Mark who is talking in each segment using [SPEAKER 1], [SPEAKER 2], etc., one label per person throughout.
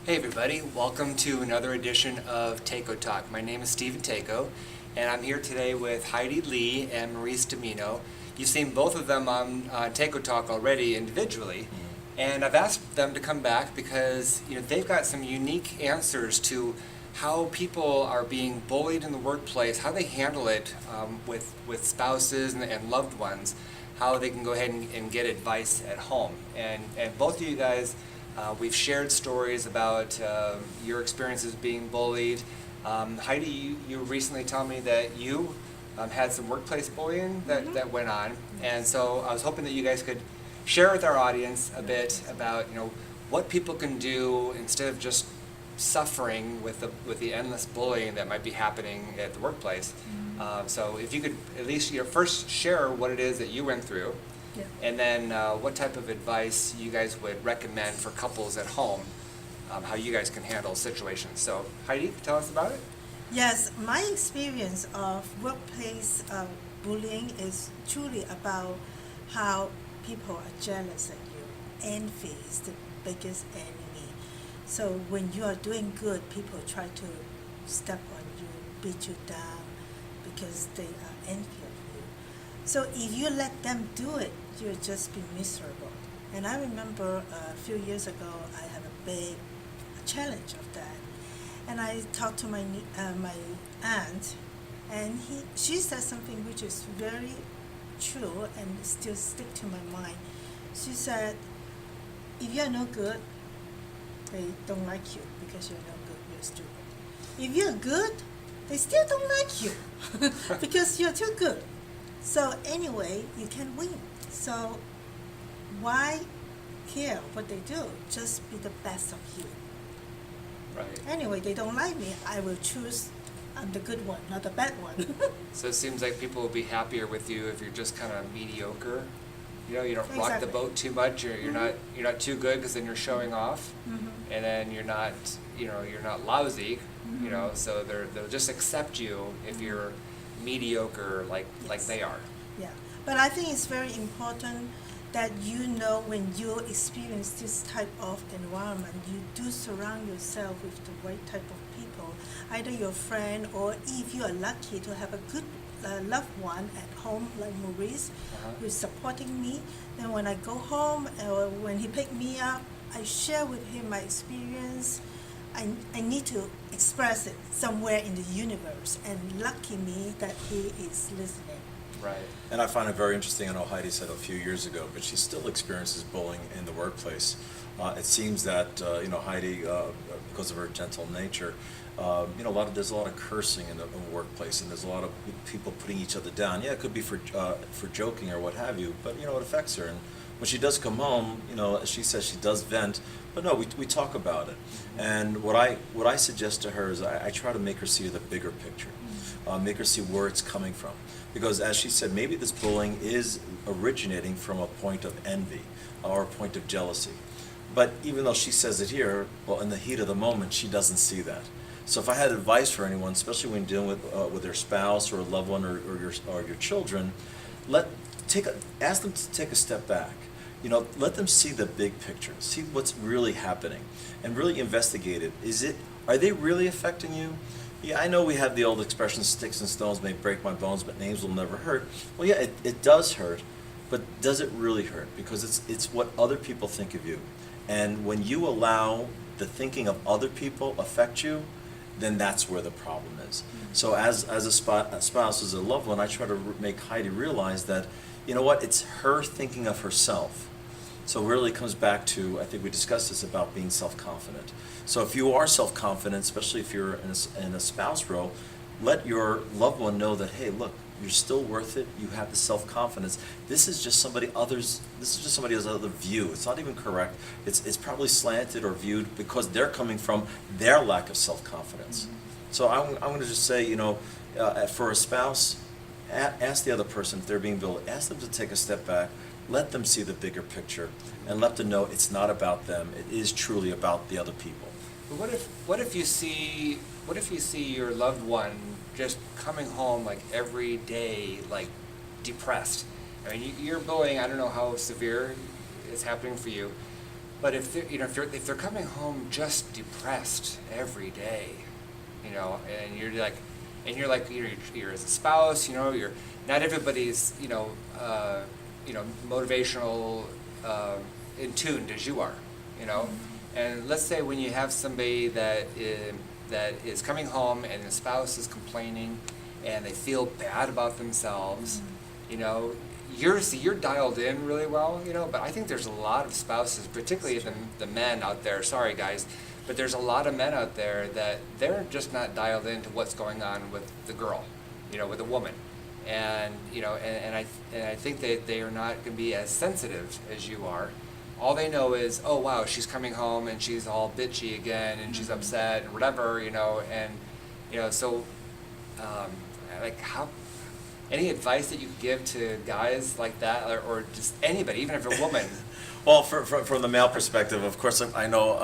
[SPEAKER 1] Hey everybody, welcome to another edition of Tako Talk. My name is Stephen Tako, and I'm here today with Heidi Lee and Maurice DiMino. You've seen both of them on Tako Talk already individually, and I've asked them to come back because they've got some unique answers to how people are being bullied in the workplace, how they handle it with spouses and loved ones, how they can go ahead and get advice at home. And both of you guys, we've shared stories about your experiences being bullied. Heidi, you recently told me that you had some workplace bullying that went on, and so I was hoping that you guys could share with our audience a bit about what people can do instead of just suffering with the endless bullying that might be happening at the workplace. So if you could at least first share what it is that you went through.
[SPEAKER 2] Yeah.
[SPEAKER 1] And then what type of advice you guys would recommend for couples at home, how you guys can handle situations. So Heidi, tell us about it.
[SPEAKER 2] Yes, my experience of workplace bullying is truly about how people are jealous at you. Envy is the biggest enemy. So when you are doing good, people try to step on you, beat you down because they are envious of you. So if you let them do it, you'll just be miserable. And I remember a few years ago, I had a big challenge of that. And I talked to my aunt, and she said something which is very true and still stick to my mind. She said, if you're no good, they don't like you because you're no good, you're stupid. If you're good, they still don't like you because you're too good. So anyway, you can win. So why care what they do? Just be the best of you.
[SPEAKER 1] Right.
[SPEAKER 2] Anyway, they don't like me. I will choose the good one, not the bad one.
[SPEAKER 1] So it seems like people will be happier with you if you're just kind of mediocre. You don't rock the
[SPEAKER 2] Exactly.
[SPEAKER 1] boat too much. You're not too good because then you're showing off, and then you're not lousy. So they'll just accept you if you're mediocre like
[SPEAKER 2] Yes.
[SPEAKER 1] they are.
[SPEAKER 2] Yeah, but I think it's very important that when you experience this type of environment, you do surround yourself with the right type of people, either your friend or if you are lucky to have a good loved one at home like Maurice, who's supporting me. Then when I go home or when he pick me up, I share with him my experience. I need to express it somewhere in the universe, and lucky me that he is listening.
[SPEAKER 1] Right.
[SPEAKER 3] And I find it very interesting. I know Heidi said a few years ago, but she still experiences bullying in the workplace. It seems that Heidi, because of her gentle nature, there's a lot of cursing in the workplace, and there's a lot of people putting each other down. Yeah, it could be for joking or what have you, but it affects her. And when she does come home, as she says, she does vent. But no, we talk about it. And what I suggest to her is I try to make her see the bigger picture, make her see where it's coming from. Because as she said, maybe this bullying is originating from a point of envy or a point of jealousy. But even though she says it here, well, in the heat of the moment, she doesn't see that. So if I had advice for anyone, especially when dealing with their spouse or a loved one or your children, ask them to take a step back. Let them see the big picture, see what's really happening, and really investigate it. Are they really affecting you? Yeah, I know we have the old expression, sticks and stones may break my bones, but names will never hurt. Well, yeah, it does hurt, but does it really hurt? Because it's what other people think of you. And when you allow the thinking of other people affect you, then that's where the problem is. So as a spouse, as a loved one, I try to make Heidi realize that, it's her thinking of herself. So it really comes back to, I think we discussed this about being self-confident. So if you are self-confident, especially if you're in a spouse role, let your loved one know that, hey, look, you're still worth it. You have the self-confidence. This is just somebody else's other view. It's not even correct. It's probably slanted or viewed because they're coming from their lack of self-confidence. So I'm going to just say, for a spouse, ask the other person if they're being bullied. Ask them to take a step back. Let them see the bigger picture, and let them know it's not about them. It is truly about the other people.
[SPEAKER 1] But what if you see your loved one just coming home like every day, like depressed? I mean, you're bullying. I don't know how severe it's happening for you, But if they're, if they're coming home just depressed every day, and you're like, you're as a spouse, you're not everybody's, motivational, in tuned as you are, And let's say when you have somebody that is coming home and the spouse is complaining, and they feel bad about themselves, you're dialed in really well, but I think there's a lot of spouses, particularly the men out there, sorry guys, but there's a lot of men out there that they're just not dialed into what's going on with the girl, with the woman. And, and I think they are not going to be as sensitive as you are. All they know is, oh wow, she's coming home and she's all bitchy again and she's upset and whatever, so, like how, any advice that you could give to guys like that, or just anybody, even if a woman?
[SPEAKER 3] Well, from the male perspective, of course, I know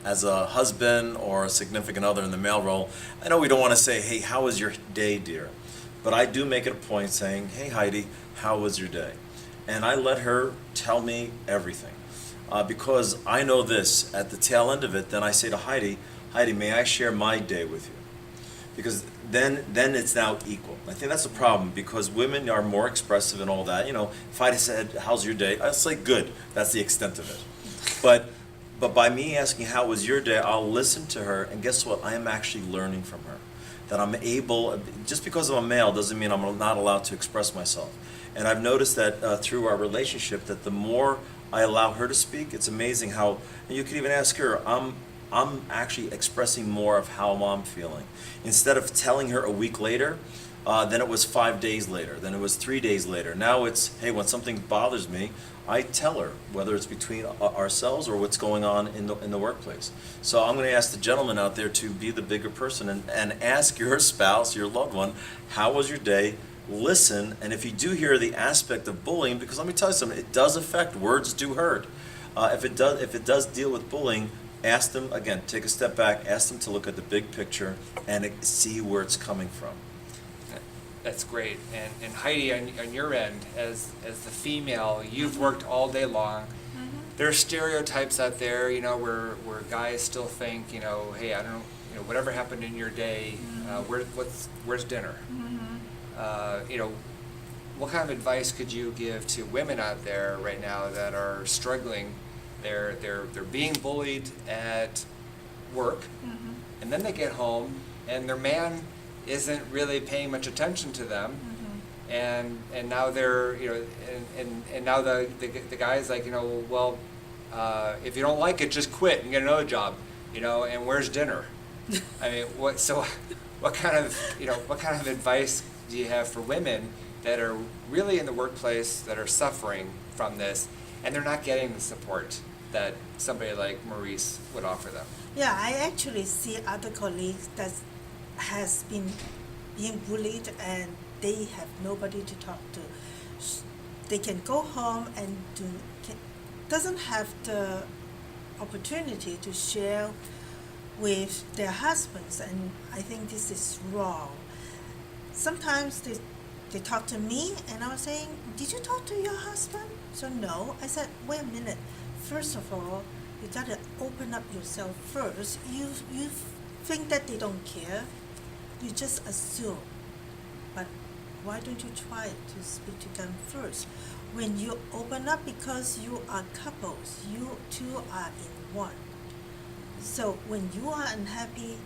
[SPEAKER 3] as a husband or a significant other in the male role, I know we don't want to say, hey, how was your day, dear? But I do make it a point saying, hey, Heidi, how was your day? And I let her tell me everything. Because I know this, at the tail end of it, then I say to Heidi, may I share my day with you? Because then it's now equal. I think that's a problem, because women are more expressive and all that. If I said, how's your day? I'd say, good. That's the extent of it. But by me asking, how was your day, I'll listen to her, and guess what? I am actually learning from her. That I'm able, just because I'm a male doesn't mean I'm not allowed to express myself. And I've noticed that through our relationship, that the more I allow her to speak, it's amazing how, and you can even ask her, I'm actually expressing more of how I'm feeling. Instead of telling her a week later, then it was 5 days later, then it was 3 days later. Now it's, hey, when something bothers me, I tell her, whether it's between ourselves or what's going on in the workplace. So I'm going to ask the gentleman out there to be the bigger person and ask your spouse, your loved one, how was your day? Listen, and if you do hear the aspect of bullying, because let me tell you something, it does affect, words do hurt. If it does deal with bullying, ask them, again, take a step back, ask them to look at the big picture and see where it's coming from.
[SPEAKER 1] That's great. And Heidi, on your end, as the female, you've worked all day long. There are stereotypes out there, where guys still think, hey, I don't know, whatever happened in your day, where's dinner? What kind of advice could you give to women out there right now that are struggling? They're being bullied at work, and then they get home, and their man isn't really paying much attention to them, and now they're and now the guy's like, well, if you don't like it, just quit and get another job, and where's dinner? I mean, what kind of advice do you have for women that are really in the workplace that are suffering from this, and they're not getting the support that somebody like Maurice would offer them?
[SPEAKER 2] Yeah, I actually see other colleagues that has been being bullied and they have nobody to talk to. They can go home and doesn't have the opportunity to share with their husbands, and I think this is wrong. Sometimes they talk to me and I was saying, did you talk to your husband? So no. I said, wait a minute. First of all, you got to open up yourself first. You think that they don't care. You just assume. But why don't you try to speak to them first? When you open up, because you are couples, you two are in one. So when you are unhappy,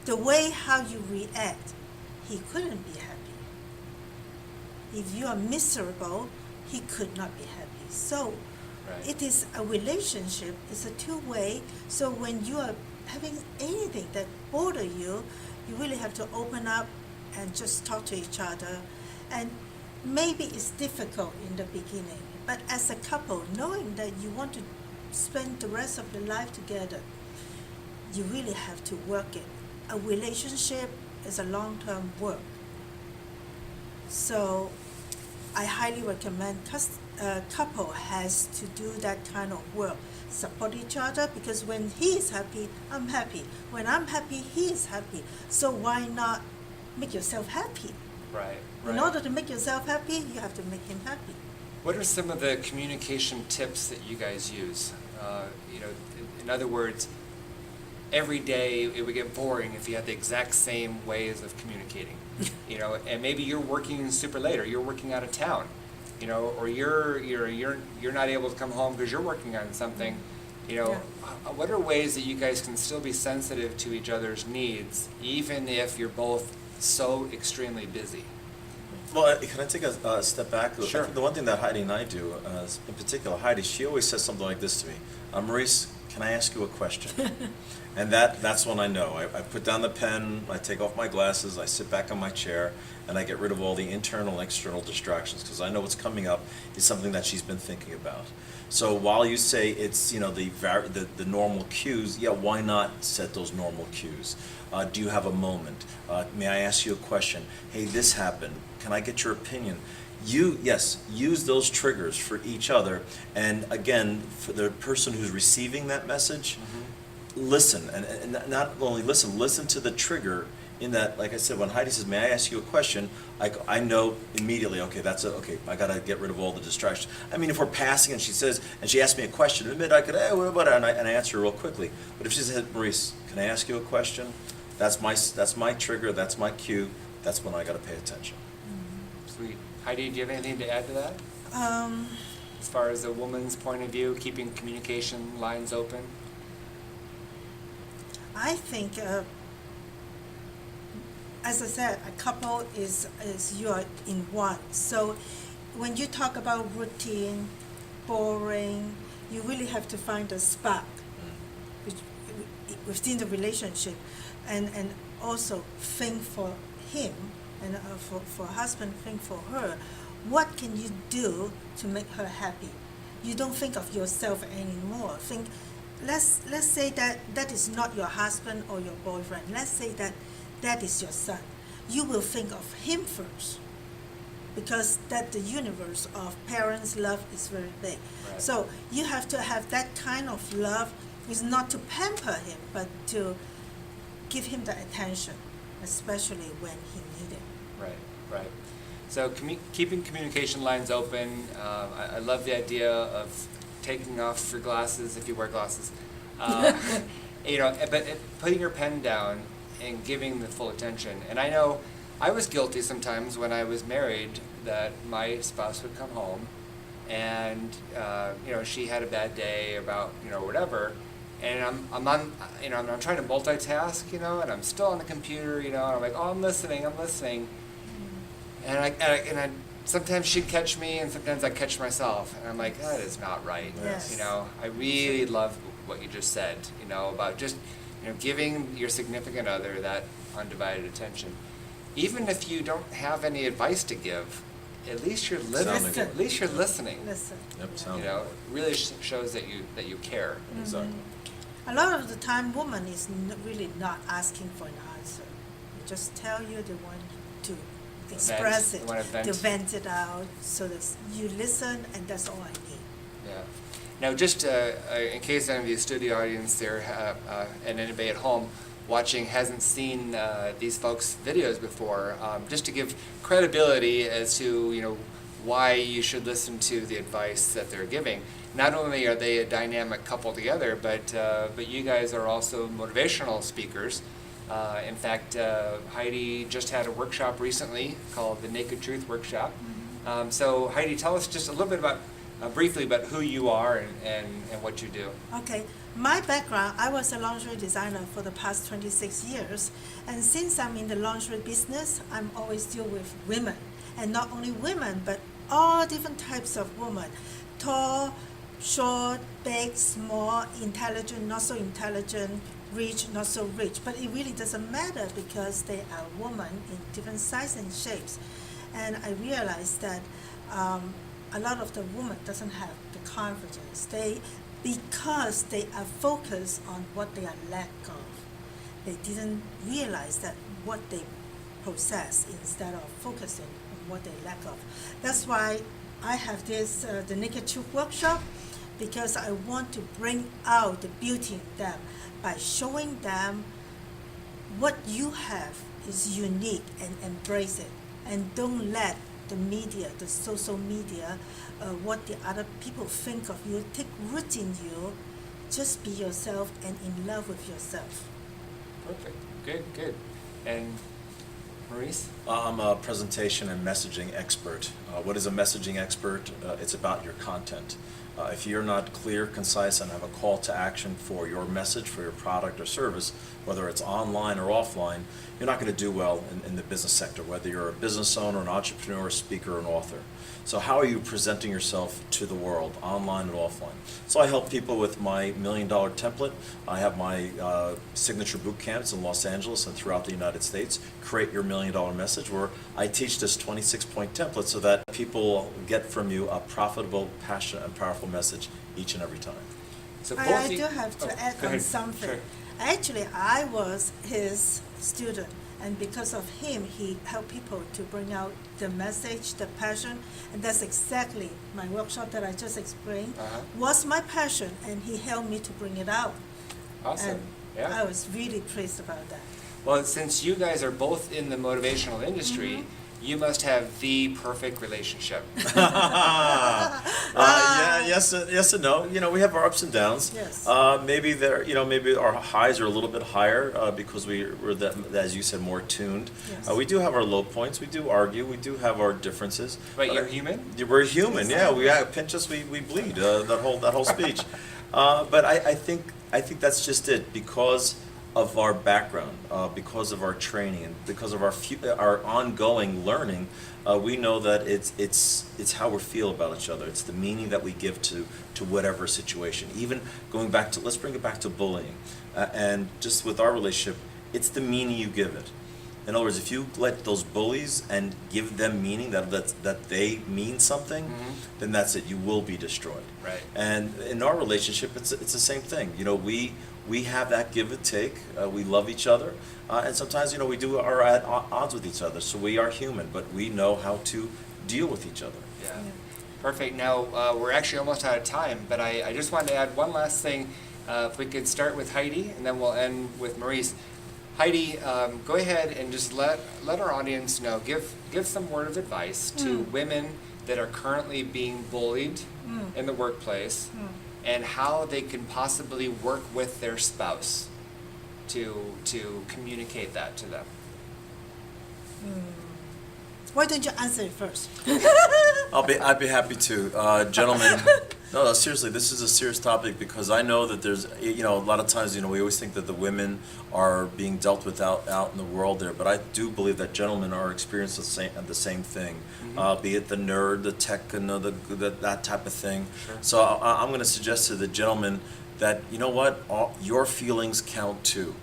[SPEAKER 2] the way how you react, he couldn't be happy. If you are miserable, he could not be happy. So it is a relationship, it's a two-way. So when you are having anything that bother you, you really have to open up and just talk to each other. And maybe it's difficult in the beginning, but as a couple, knowing that you want to spend the rest of your life together, you really have to work it. A relationship is a long-term work. So I highly recommend a couple has to do that kind of work. Support each other, because when he is happy, I'm happy. When I'm happy, he is happy. So why not make yourself happy?
[SPEAKER 1] Right.
[SPEAKER 2] In order to make yourself happy, you have to make him happy.
[SPEAKER 1] what are some of the communication tips that you guys use? In other words, every day it would get boring if you had the exact same ways of communicating. And maybe you're working super late, or you're working out of town, or you're not able to come home because you're working on something. What are ways that you guys can still be sensitive to each other's needs, even if you're both so extremely busy?
[SPEAKER 3] Well, can I take a step back?
[SPEAKER 1] Sure.
[SPEAKER 3] I think the one thing that Heidi and I do, in particular, Heidi, she always says something like this to me. Maurice, can I ask you a question? And that's when I know. I put down the pen, I take off my glasses, I sit back on my chair, and I get rid of all the internal and external distractions, because I know what's coming up is something that she's been thinking about. So while you say it's the normal cues, why not set those normal cues? Do you have a moment? May I ask you a question? Hey, this happened. Can I get your opinion? Use those triggers for each other. And again, for the person who's receiving that message, listen. And not only listen to the trigger. In that, like I said, when Heidi says, "May I ask you a question?" I know immediately. Okay, okay. I gotta get rid of all the distractions. I mean, if we're passing and she asks me a question, admit I could, hey, what about it? And I answer real quickly. But if she says, "Maurice, can I ask you a question?" That's my trigger. That's my cue. That's when I gotta pay attention.
[SPEAKER 1] Sweet. Heidi, do you have anything to add to that? As far as a woman's point of view, keeping communication lines open?
[SPEAKER 2] I think, as I said, a couple is you are in one. So when you talk about routine, boring, you really have to find a spark within the relationship, and also think for him, and for husband, think for her. What can you do to make her happy? You don't think of yourself anymore. Think, let's say that is not your husband or your boyfriend. Let's say that is your son. You will think of him first, because that the universe of parents' love is very big.
[SPEAKER 1] Right.
[SPEAKER 2] So you have to have that kind of love. Is not to pamper him, but to give him the attention, especially when he needs it.
[SPEAKER 1] Right. So keeping communication lines open. I love the idea of taking off your glasses if you wear glasses. But putting your pen down and giving the full attention. And I know I was guilty sometimes when I was married that my spouse would come home and she had a bad day about whatever, and I'm trying to multitask, and I'm still on the computer, and I'm like, oh, I'm listening, and I sometimes she'd catch me, and sometimes I'd catch myself, and I'm like, that is not right.
[SPEAKER 2] Yes.
[SPEAKER 1] I really love what you just said, about just giving your significant other that undivided attention, even if you don't have any advice to give. At least you're listening.
[SPEAKER 2] Listen.
[SPEAKER 1] At least you're listening.
[SPEAKER 2] Listen.
[SPEAKER 3] Yep,
[SPEAKER 1] Really shows that you care.
[SPEAKER 3] Exactly.
[SPEAKER 2] A lot of the time, woman is really not asking for an answer. They just tell you they want to express
[SPEAKER 1] Vent.
[SPEAKER 2] it,
[SPEAKER 1] They wanna vent.
[SPEAKER 2] to vent it out, so that you listen, and that's all I need.
[SPEAKER 1] Yeah. Now, just in case any of the studio audience there and anybody at home watching hasn't seen these folks' videos before, just to give credibility as to why you should listen to the advice that they're giving. Not only are they a dynamic couple together, but you guys are also motivational speakers. In fact, Heidi just had a workshop recently called the Naked Truth Workshop. So Heidi, tell us just a little bit about, briefly about who you are and what you do.
[SPEAKER 2] Okay, my background, I was a lingerie designer for the past 26 years, and since I'm in the lingerie business, I'm always deal with women, and not only women, but all different types of women, tall, short, big, small, intelligent, not so intelligent, rich, not so rich, but it really doesn't matter because they are women in different sizes and shapes, and I realized that a lot of the women doesn't have the confidence. Because they are focused on what they are lack of. They didn't realize that what they possess instead of focusing on what they lack of. That's why I have this the Naked Truth Workshop, because I want to bring out the beauty in them by showing them what you have is unique, and embrace it, and don't let the media, the social media, what the other people think of you. Take root in you. Just be yourself and in love with yourself.
[SPEAKER 1] Perfect. Good, good. And Maurice?
[SPEAKER 3] I'm a presentation and messaging expert. What is a messaging expert? It's about your content. If you're not clear, concise, and have a call to action for your message, for your product or service, whether it's online or offline, you're not going to do well in the business sector, whether you're a business owner, an entrepreneur, a speaker, or an author. So how are you presenting yourself to the world, online and offline? So I help people with my $1 Million Template. I have my signature boot camps in Los Angeles and throughout the United States. Create your $1 Million Message, where I teach this 26-point template so that people get from you a profitable, passionate, and powerful message each and every time.
[SPEAKER 1] So
[SPEAKER 2] I
[SPEAKER 1] you-
[SPEAKER 2] do have to
[SPEAKER 1] oh,
[SPEAKER 2] add
[SPEAKER 1] go
[SPEAKER 2] on
[SPEAKER 1] ahead.
[SPEAKER 2] something.
[SPEAKER 1] Sure.
[SPEAKER 2] Actually, I was his student, and because of him, he helped people to bring out the message, the passion, and that's exactly my workshop that I just explained was my passion, and he helped me to bring it out.
[SPEAKER 1] Awesome.
[SPEAKER 2] And
[SPEAKER 1] Yeah.
[SPEAKER 2] I was really pleased about that.
[SPEAKER 1] Well, since you guys are both in the motivational industry,
[SPEAKER 2] Mm-hmm.
[SPEAKER 1] you must have the perfect relationship.
[SPEAKER 3] Yes and no. You know, we have our ups and downs.
[SPEAKER 2] Yes.
[SPEAKER 3] Maybe maybe our highs are a little bit higher because we're as you said, more tuned.
[SPEAKER 2] Yes.
[SPEAKER 3] We do have our low points. We do argue. We do have our differences.
[SPEAKER 1] But you're human?
[SPEAKER 3] We're human. Yeah,
[SPEAKER 2] Exactly.
[SPEAKER 3] pinch us, we bleed. That whole speech. But I think that's just it, because of our background, because of our training, and because of our ongoing learning. We know that it's how we feel about each other. It's the meaning that we give to whatever situation. Even going back to, let's bring it back to bullying, and just with our relationship, it's the meaning you give it. In other words, if you let those bullies and give them meaning that they mean something, then that's it. You will be destroyed.
[SPEAKER 1] Right.
[SPEAKER 3] And in our relationship, it's the same thing. You know, we have that give and take. We love each other, and sometimes we are at odds with each other. So we are human, but we know how to deal with each other.
[SPEAKER 1] Yeah. Perfect. Now, we're actually almost out of time, but I just wanted to add one last thing. If we could start with Heidi, and then we'll end with Maurice. Heidi, go ahead and just let our audience know, give some word of advice to women that are currently being bullied in the workplace, and how they can possibly work with their spouse to communicate that to them.
[SPEAKER 2] Why don't you answer it first?
[SPEAKER 3] I'd be happy to, gentlemen. No, seriously, this is a serious topic, because I know that there's, a lot of times, we always think that the women are being dealt with out in the world there, but I do believe that gentlemen are experiencing the same thing, be it the nerd, the tech, and that type of thing.
[SPEAKER 1] Sure.
[SPEAKER 3] So I'm going to suggest to the gentlemen that, your feelings count too.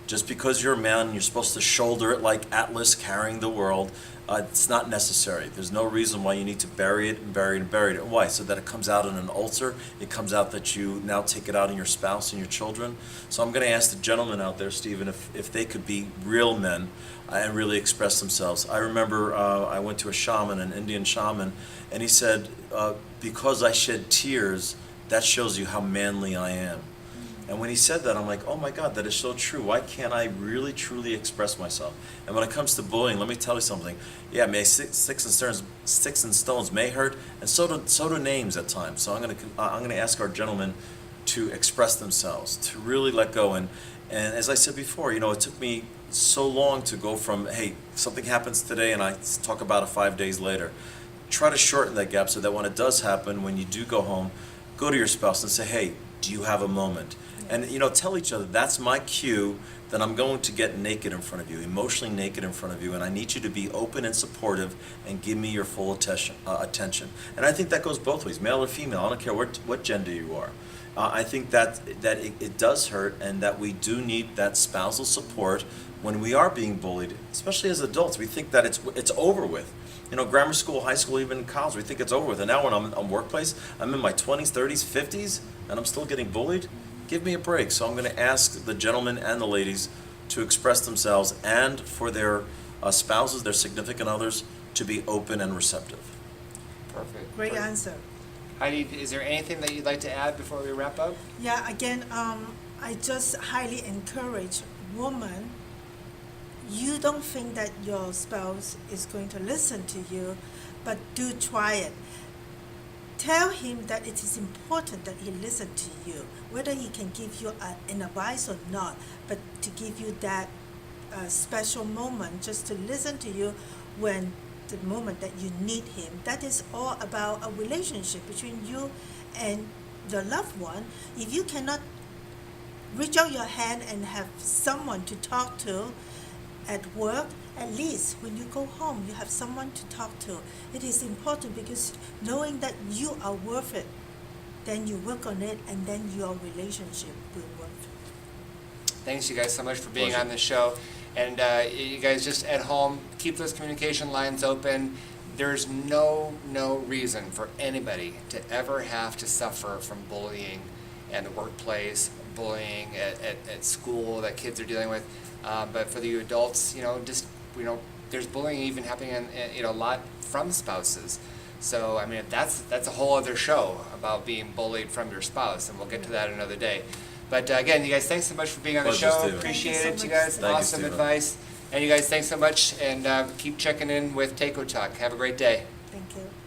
[SPEAKER 3] Just because you're a man, you're supposed to shoulder it like Atlas carrying the world. It's not necessary. There's no reason why you need to bury it and bury it and bury it. Why? So that it comes out in an ulcer. It comes out that you now take it out on your spouse and your children. So I'm going to ask the gentlemen out there, Stephen, if they could be real men and really express themselves. I remember I went to a shaman, an Indian shaman, and he said, because I shed tears, that shows you how manly I am. And when he said that, I'm like, oh my God, that is so true. Why can't I really, truly express myself? And when it comes to bullying, let me tell you something. Yeah, sticks and stones may hurt, and so do names at times. So I'm gonna ask our gentlemen to express themselves, to really let go. And as I said before, it took me so long to go from, hey, something happens today, and I talk about it 5 days later. Try to shorten that gap so that when it does happen, when you do go home, go to your spouse and say, hey, do you have a moment? And tell each other, that's my cue that I'm going to get naked in front of you, emotionally naked in front of you, and I need you to be open and supportive and give me your full attention. And I think that goes both ways, male or female. I don't care what gender you are. I think that it does hurt, and that we do need that spousal support when we are being bullied, especially as adults. We think that it's over with. Grammar school, high school, even college, we think it's over with. And now when I'm workplace, I'm in my 20s, 30s, 50s, and I'm still getting bullied. Give me a break. So I'm going to ask the gentlemen and the ladies to express themselves, and for their spouses, their significant others, to be open and receptive.
[SPEAKER 1] Perfect.
[SPEAKER 2] Great answer.
[SPEAKER 1] Heidi, is there anything that you'd like to add before we wrap up?
[SPEAKER 2] Yeah, again, I just highly encourage women. You don't think that your spouse is going to listen to you, but do try it. Tell him that it is important that he listen to you, whether he can give you an advice or not, but to give you that special moment just to listen to you when the moment that you need him. That is all about a relationship between you and your loved one. If you cannot reach out your hand and have someone to talk to at work, at least when you go home, you have someone to talk to. It is important because knowing that you are worth it, then you work on it, and then your relationship will work.
[SPEAKER 1] Thanks you guys so much for being
[SPEAKER 3] Pleasure.
[SPEAKER 1] on the show. And you guys just at home, keep those communication lines open. There's no reason for anybody to ever have to suffer from bullying in the workplace, bullying at school that kids are dealing with. But for the adults, there's bullying even happening in a lot from spouses. So I mean, that's a whole other show about being bullied from your spouse, and we'll get to that another day. But again, you guys, thanks so much for being on the
[SPEAKER 3] Pleasure,
[SPEAKER 1] show.
[SPEAKER 3] Stephen.
[SPEAKER 1] Appreciate
[SPEAKER 2] Thank you
[SPEAKER 1] it,
[SPEAKER 2] so
[SPEAKER 1] you
[SPEAKER 2] much,
[SPEAKER 1] guys.
[SPEAKER 2] Stephen.
[SPEAKER 3] Thank you,
[SPEAKER 1] Awesome
[SPEAKER 3] Stephen.
[SPEAKER 1] advice. And you guys, thanks so much, and keep checking in with Tako Talk. Have a great day.
[SPEAKER 2] Thank you.